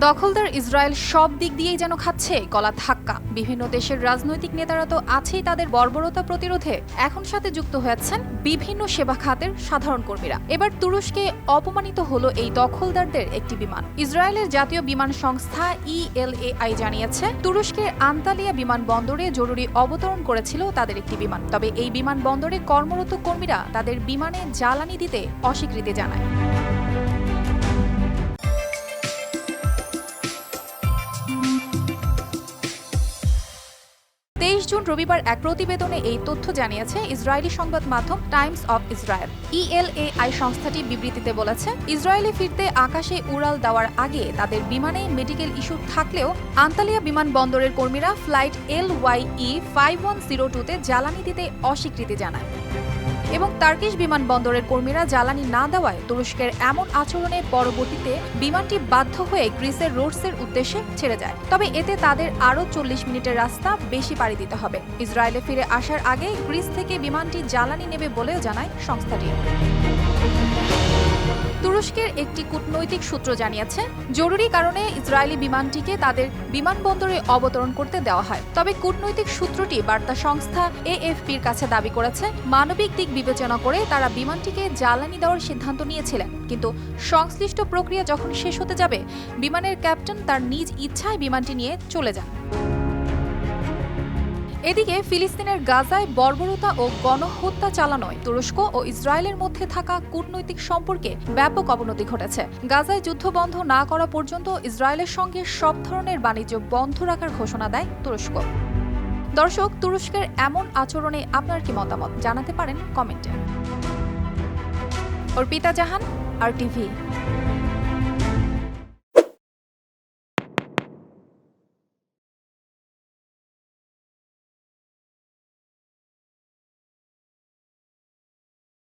দখলদার ইসরায়েল সব দিক দিয়েই যেন খাচ্ছে গলা ধাক্কা। বিভিন্ন দেশের রাজনৈতিক নেতারা তো আছেই তাদের বর্বরতা প্রতিরোধে, এখন সাথে যুক্ত হয়েছেন বিভিন্ন সেবা খাতের সাধারণ কর্মীরা। এবার তুরস্কে অপমানিত হলো এই দখলদারদের একটি বিমান। ইসরায়েলের জাতীয় বিমান সংস্থা ELAI জানিয়েছে, তুরস্কের আন্তালিয়া বিমানবন্দরে জরুরি অবতরণ করেছিল তাদের একটি বিমান। তবে এই বিমানবন্দরে কর্মরত কর্মীরা তাদের বিমানে জ্বালানি দিতে অস্বীকৃতি জানায়। 23 জুন রবিবার এক প্রতিবেদনে এই তথ্য জানিয়েছে ইসরায়েলি সংবাদ মাধ্যম টাইমস অফ ইসরায়েল। ELAI সংস্থাটি বিবৃতিতে বলেছে, ইসরায়েলে ফিরতে আকাশে উড়াল দেওয়ার আগে তাদের বিমানে মেডিকেল ইস্যু থাকলেও আন্তালিয়া বিমানবন্দরের কর্মীরা ফ্লাইট LYE 5102-তে জ্বালানি দিতে অস্বীকৃতি জানায় এবং টার্কিশ বিমানবন্দরের কর্মীরা জ্বালানি না দেওয়ায় তুরস্কের এমন আচরণে পরবর্তীতে বিমানটি বাধ্য হয়ে গ্রিসের রোডসের উদ্দেশ্যে ছেড়ে যায়। তবে এতে তাদের আরও 40 মিনিটের রাস্তা বেশি পাড়ি দিতে হবে। ইসরায়েলে ফিরে আসার আগে গ্রিস থেকে বিমানটি জ্বালানি নেবে বলেও জানায় সংস্থাটি। তুরস্কের একটি কূটনৈতিক সূত্র জানিয়েছে, জরুরি কারণে ইসরায়েলি বিমানটিকে তাদের বিমানবন্দরে অবতরণ করতে দেওয়া হয়। তবে কূটনৈতিক সূত্রটি বার্তা সংস্থা AFPর কাছে দাবি করেছে, মানবিক দিক বিবেচনা করে তারা বিমানটিকে জ্বালানি দেওয়ার সিদ্ধান্ত নিয়েছিলেন, কিন্তু সংশ্লিষ্ট প্রক্রিয়া যখন শেষ হতে যাবে, বিমানের ক্যাপ্টেন তার নিজ ইচ্ছায় বিমানটি নিয়ে চলে যান। এদিকে ফিলিস্তিনের গাজায় বর্বরতা ও গণহত্যা চালানোয় তুরস্ক ও ইসরায়েলের মধ্যে থাকা কূটনৈতিক সম্পর্কে ব্যাপক অবনতি ঘটেছে। গাজায় যুদ্ধ বন্ধ না করা পর্যন্ত ইসরায়েলের সঙ্গে সব ধরনের বাণিজ্য বন্ধ রাখার ঘোষণা দেয় তুরস্ক। দর্শক, তুরস্কের এমন আচরণে আপনার কি মতামত জানাতে পারেন কমেন্টে। অর্পিতা জাহান, RTV।